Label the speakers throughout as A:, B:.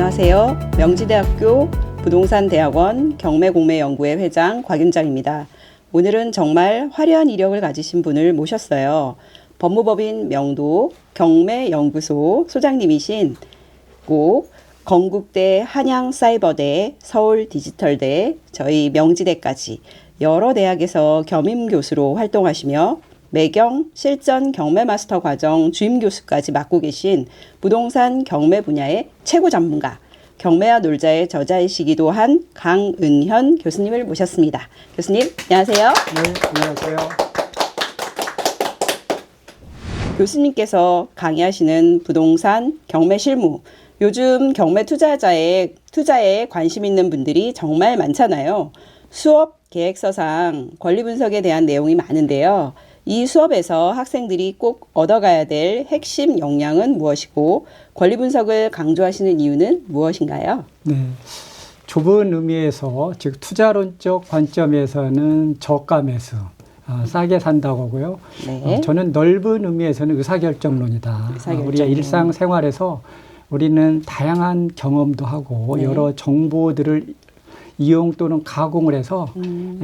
A: 안녕하세요. 명지대학교 부동산대학원 경매공매연구회 회장 곽윤정입니다. 오늘은 정말 화려한 이력을 가지신 분을 모셨어요. 법무법인 명도 경매연구소 소장님이신 고 건국대 한양사이버대 서울디지털대 저희 명지대까지 여러 대학에서 겸임교수로 활동하시며 매경 실전 경매마스터 과정 주임교수까지 맡고 계신 부동산 경매 분야의 최고 전문가, 경매와 놀자의 저자이시기도 한 강은현 교수님을 모셨습니다. 교수님, 안녕하세요.
B: 네, 안녕하세요.
A: 교수님께서 강의하시는 부동산 경매 실무, 요즘 경매 투자에 관심 있는 분들이 정말 많잖아요. 수업 계획서상 권리 분석에 대한 내용이 많은데요. 이 수업에서 학생들이 꼭 얻어가야 될 핵심 역량은 무엇이고 권리 분석을 강조하시는 이유는 무엇인가요?
B: 네, 좁은 의미에서 즉 투자론적 관점에서는 저가 매수, 싸게 산다고 하고요.
A: 네.
B: 저는 넓은 의미에서는 의사결정론이다. 우리가 일상생활에서 우리는 다양한 경험도 하고
A: 네.
B: 여러 정보들을 이용 또는 가공을 해서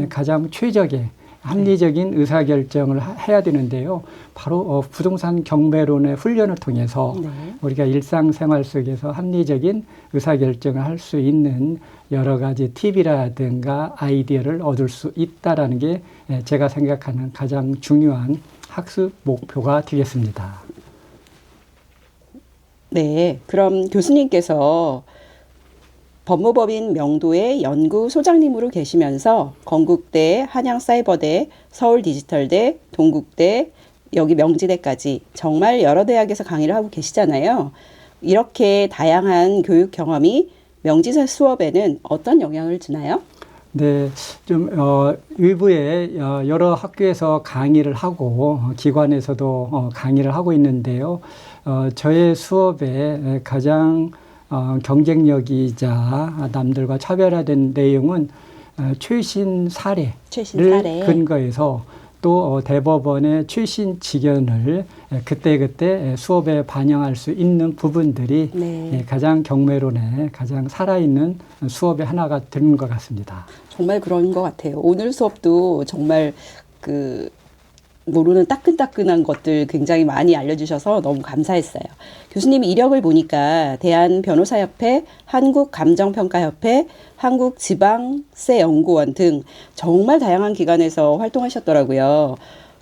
B: 가장 최적의 합리적인 의사결정을 해야 되는데요. 바로 부동산 경매론의 훈련을 통해서
A: 네.
B: 우리가 일상생활 속에서 합리적인 의사결정을 할 수 있는 여러 가지 팁이라든가 아이디어를 얻을 수 있다는 게 제가 생각하는 가장 중요한 학습 목표가 되겠습니다.
A: 네, 그럼 교수님께서 법무법인 명도의 연구소장님으로 계시면서 건국대, 한양사이버대, 서울디지털대, 동국대, 여기 명지대까지 정말 여러 대학에서 강의를 하고 계시잖아요. 이렇게 다양한 교육 경험이 명지사 수업에는 어떤 영향을 주나요?
B: 네, 좀 일부에 여러 학교에서 강의를 하고 기관에서도 강의를 하고 있는데요. 저의 수업에 가장 경쟁력이자 남들과 차별화된 내용은 최신 사례를 근거해서 또 대법원의 최신 지견을 그때그때 수업에 반영할 수 있는 부분들이
A: 네.
B: 가장 경매론의 가장 살아있는 수업의 하나가 되는 것 같습니다.
A: 정말 그런 것 같아요. 오늘 수업도 정말 모르는 따끈따끈한 것들 굉장히 많이 알려주셔서 너무 감사했어요. 교수님 이력을 보니까 대한변호사협회, 한국감정평가협회, 한국지방세연구원 등 정말 다양한 기관에서 활동하셨더라고요.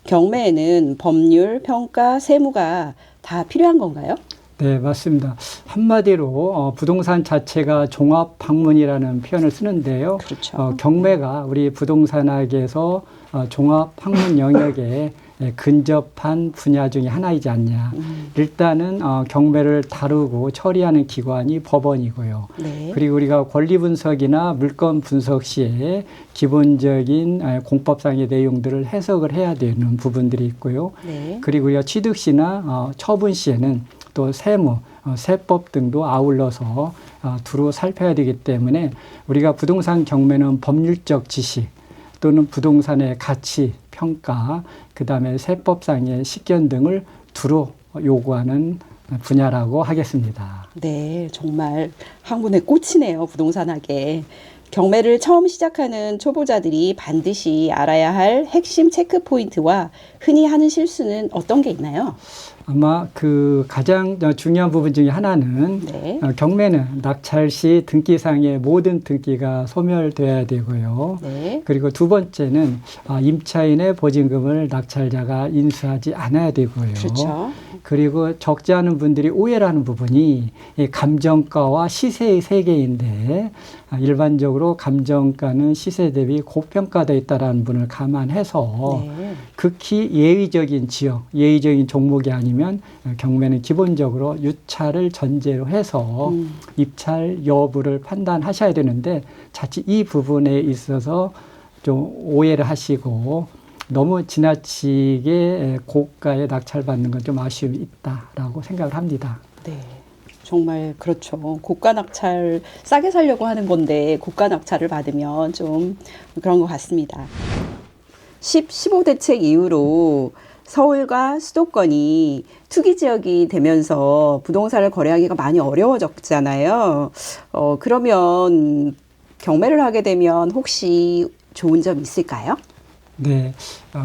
A: 경매에는 법률, 평가, 세무가 다 필요한 건가요?
B: 네, 맞습니다. 한마디로 부동산 자체가 종합학문이라는 표현을 쓰는데요.
A: 그렇죠.
B: 경매가 우리 부동산학에서 종합학문 영역에 근접한 분야 중에 하나이지 않냐. 일단은 경매를 다루고 처리하는 기관이 법원이고요.
A: 네.
B: 그리고 우리가 권리 분석이나 물건 분석 시에 기본적인 공법상의 내용들을 해석을 해야 되는 부분들이 있고요.
A: 네.
B: 그리고 우리가 취득 시나 처분 시에는 또 세무, 세법 등도 아울러서 두루 살펴야 되기 때문에 우리가 부동산 경매는 법률적 지식 또는 부동산의 가치, 평가, 그다음에 세법상의 식견 등을 두루 요구하는 분야라고 하겠습니다.
A: 네, 정말 학문의 꽃이네요, 부동산학에. 경매를 처음 시작하는 초보자들이 반드시 알아야 할 핵심 체크 포인트와 흔히 하는 실수는 어떤 게 있나요?
B: 아마 그 가장 중요한 부분 중에 하나는
A: 네.
B: 경매는 낙찰 시 등기상의 모든 등기가 소멸돼야 되고요.
A: 네.
B: 그리고 두 번째는 임차인의 보증금을 낙찰자가 인수하지 않아야 되고요.
A: 그렇죠.
B: 그리고 적지 않은 분들이 오해를 하는 부분이 감정가와 시세의 세계인데 일반적으로 감정가는 시세 대비 고평가되어 있다는 분을 감안해서
A: 네.
B: 극히 예의적인 지역, 예의적인 종목이 아니면 경매는 기본적으로 유찰을 전제로 해서 입찰 여부를 판단하셔야 되는데 자칫 이 부분에 있어서 좀 오해를 하시고 너무 지나치게 고가에 낙찰받는 건 좀 아쉬움이 있다라고 생각을 합니다.
A: 네. 정말 그렇죠. 고가 낙찰 싸게 살려고 하는 건데 고가 낙찰을 받으면 좀 그런 것 같습니다. 15대책 이후로 서울과 수도권이 투기 지역이 되면서 부동산을 거래하기가 많이 어려워졌잖아요. 그러면 경매를 하게 되면 혹시 좋은 점 있을까요?
B: 네,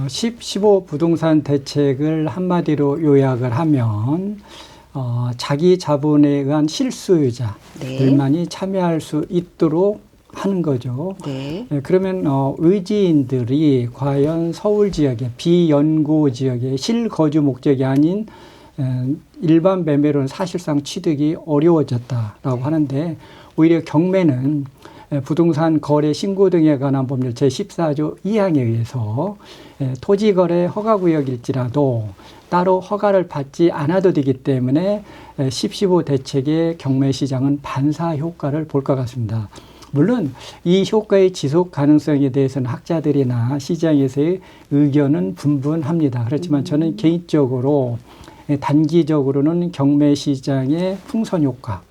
B: 15 부동산 대책을 한마디로 요약을 하면 자기 자본에 의한 실소유자들만이 참여할 수 있도록 하는 거죠.
A: 네.
B: 그러면 의지인들이 과연 서울 지역의 비연고 지역의 실거주 목적이 아닌 일반 매매로는 사실상 취득이 어려워졌다라고 하는데 오히려 경매는 부동산 거래 신고 등에 관한 법률 제14조 2항에 의해서 토지 거래 허가 구역일지라도 따로 허가를 받지 않아도 되기 때문에 15 대책의 경매 시장은 반사 효과를 볼 것 같습니다. 물론 이 효과의 지속 가능성에 대해서는 학자들이나 시장에서의 의견은 분분합니다. 그렇지만 저는 개인적으로 단기적으로는 경매 시장의 풍선 효과,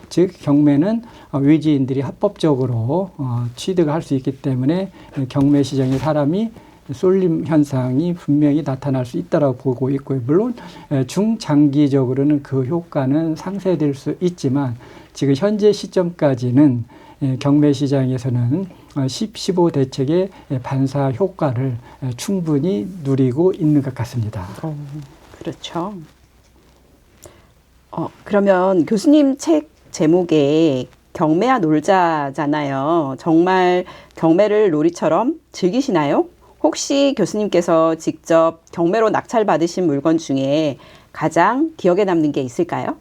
B: 즉 경매는 외지인들이 합법적으로 취득을 할 수 있기 때문에 경매 시장에 사람이 쏠림 현상이 분명히 나타날 수 있다고 보고 있고요. 물론 중장기적으로는 그 효과는 상쇄될 수 있지만 지금 현재 시점까지는 경매 시장에서는 15 대책의 반사 효과를 충분히 누리고 있는 것 같습니다.
A: 그렇죠. 그러면 교수님 책 제목에 경매와 놀자잖아요. 정말 경매를 놀이처럼 즐기시나요? 혹시 교수님께서 직접 경매로 낙찰받으신 물건 중에 가장 기억에 남는 게 있을까요?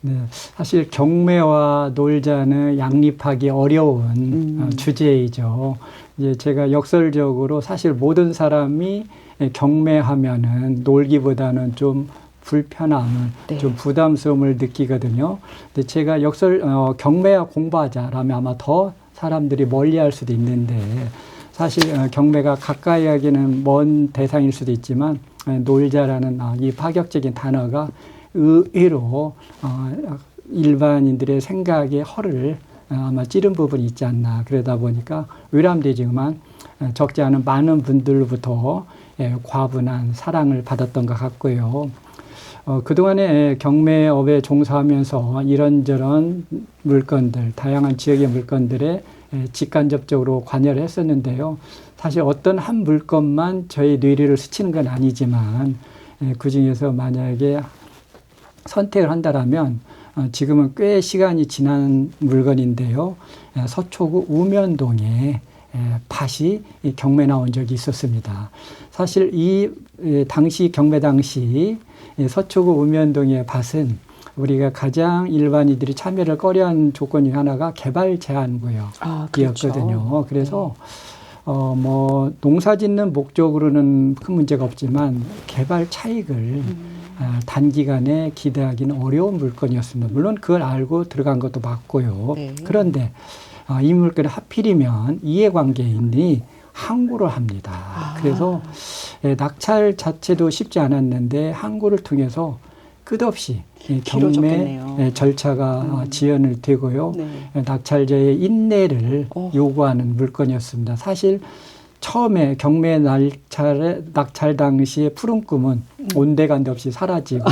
B: 네, 사실 경매와 놀자는 양립하기 어려운 주제이죠. 이제 제가 역설적으로 사실 모든 사람이 경매하면은 놀기보다는 좀 불편함을,
A: 네.
B: 좀 부담스러움을 느끼거든요. 근데 제가 경매와 공부하자라면 아마 더 사람들이 멀리할 수도 있는데 사실 경매가 가까이 하기는 먼 대상일 수도 있지만 놀자라는 이 파격적인 단어가 의외로 일반인들의 생각에 허를 아마 찌른 부분이 있지 않나. 그러다 보니까 의람되지만 적지 않은 많은 분들로부터 과분한 사랑을 받았던 것 같고요. 그동안에 경매업에 종사하면서 이런저런 물건들, 다양한 지역의 물건들에 직간접적으로 관여를 했었는데요. 사실 어떤 한 물건만 저의 뇌리를 스치는 건 아니지만 그 중에서 만약에 선택을 한다라면 지금은 꽤 시간이 지난 물건인데요. 서초구 우면동에 밭이 경매 나온 적이 있었습니다. 사실 이 당시 경매 당시 서초구 우면동의 밭은 우리가 가장 일반인들이 참여를 꺼려한 조건 중 하나가 개발 제한 구역이었거든요.
A: 그렇죠.
B: 그래서 농사 짓는 목적으로는 큰 문제가 없지만 개발 차익을 단기간에 기대하기는 어려운 물건이었습니다. 물론 그걸 알고 들어간 것도 맞고요.
A: 네.
B: 그런데 이 물건을 하필이면 이해관계인이 항고를 합니다. 그래서 낙찰 자체도 쉽지 않았는데 항고를 통해서 끝없이 경매 절차가 지연을 되고요.
A: 네.
B: 낙찰자의 인내를 요구하는 물건이었습니다. 사실 처음에 경매 낙찰 당시의 푸른 꿈은 온데간데 없이 사라지고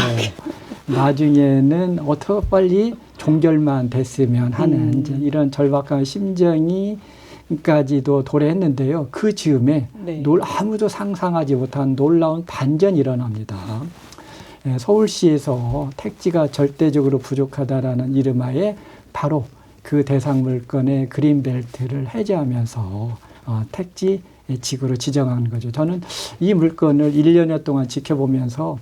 B: 나중에는 어떻게 빨리 종결만 됐으면 하는 이제 이런 절박한 심정이까지도 도래했는데요. 그 즈음에
A: 네.
B: 아무도 상상하지 못한 놀라운 반전이 일어납니다. 서울시에서 택지가 절대적으로 부족하다라는 이름하에 바로 그 대상 물건의 그린벨트를 해제하면서 택지 지구로 지정한 거죠. 저는 이 물건을 1년여 동안 지켜보면서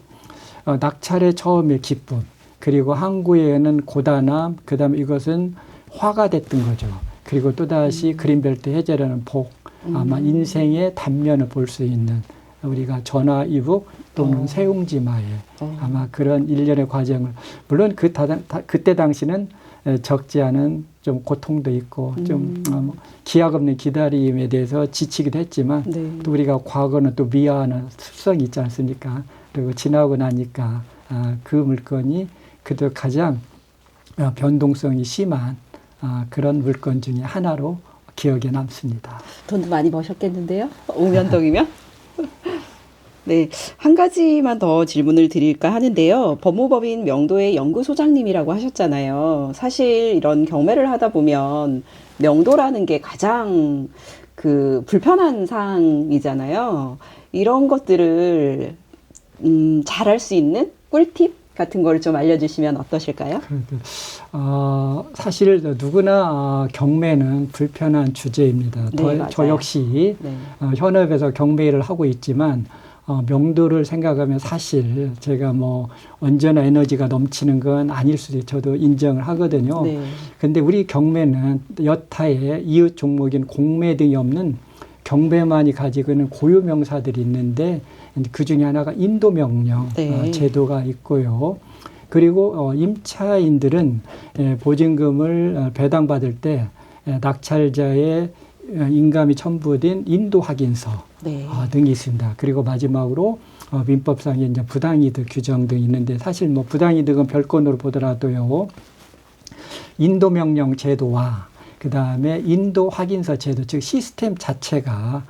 B: 낙찰의 처음의 기쁨, 그리고 항구에는 고단함, 그 다음에 이것은 화가 됐던 거죠. 그리고 또다시 그린벨트 해제라는 복, 아마 인생의 단면을 볼 수 있는 우리가 전화 이북 또는 세웅지마에 아마 그런 일련의 과정을, 물론 그때 당시는 적지 않은 좀 고통도 있고 좀 기약 없는 기다림에 대해서 지치기도 했지만
A: 네.
B: 또 우리가 과거는 또 미화하는 습성이 있지 않습니까? 그리고 지나고 나니까 그 물건이 그도 가장 변동성이 심한 그런 물건 중에 하나로 기억에 남습니다.
A: 돈도 많이 버셨겠는데요? 우면동이면? 네, 한 가지만 더 질문을 드릴까 하는데요. 법무법인 명도의 연구소장님이라고 하셨잖아요. 사실 이런 경매를 하다 보면 명도라는 게 가장 그 불편한 사항이잖아요. 이런 것들을 잘할 수 있는 꿀팁 같은 걸 좀 알려주시면 어떠실까요?
B: 사실 누구나 경매는 불편한 주제입니다.
A: 네,
B: 저
A: 맞아요.
B: 역시
A: 네.
B: 현업에서 경매를 하고 있지만 명도를 생각하면 사실 제가 뭐 언제나 에너지가 넘치는 건 아닐 수도 저도 인정을 하거든요.
A: 네.
B: 근데 우리 경매는 여타의 이웃 종목인 공매 등이 없는 경매만이 가지고 있는 고유 명사들이 있는데 그 중에 하나가 인도명령
A: 네.
B: 제도가 있고요. 그리고 임차인들은 보증금을 배당받을 때 낙찰자의 인감이 첨부된 인도 확인서
A: 네.
B: 등이 있습니다. 그리고 마지막으로 민법상의 이제 부당이득 규정 등이 있는데 사실 뭐 부당이득은 별건으로 보더라도요. 인도명령 제도와 그 다음에 인도 확인서 제도, 즉 시스템 자체가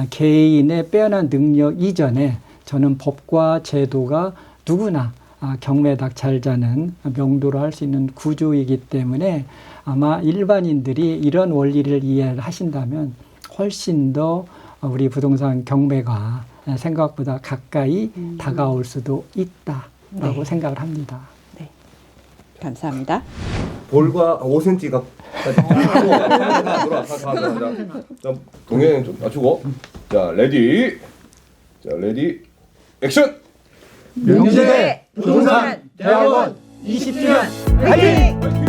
B: 개인의 빼어난 능력 이전에 저는 법과 제도가 누구나 경매 낙찰자는 명도로 할 수 있는 구조이기 때문에 아마 일반인들이 이런 원리를 이해를 하신다면 훨씬 더 우리 부동산 경매가 생각보다 가까이 다가올 수도 있다라고
A: 네.
B: 생각을 합니다.
A: 네. 감사합니다.
C: 볼과 5cm가 자, 동현 좀 낮추고 자 레디 액션
B: 명재 부동산 대학원 20주년 화이팅!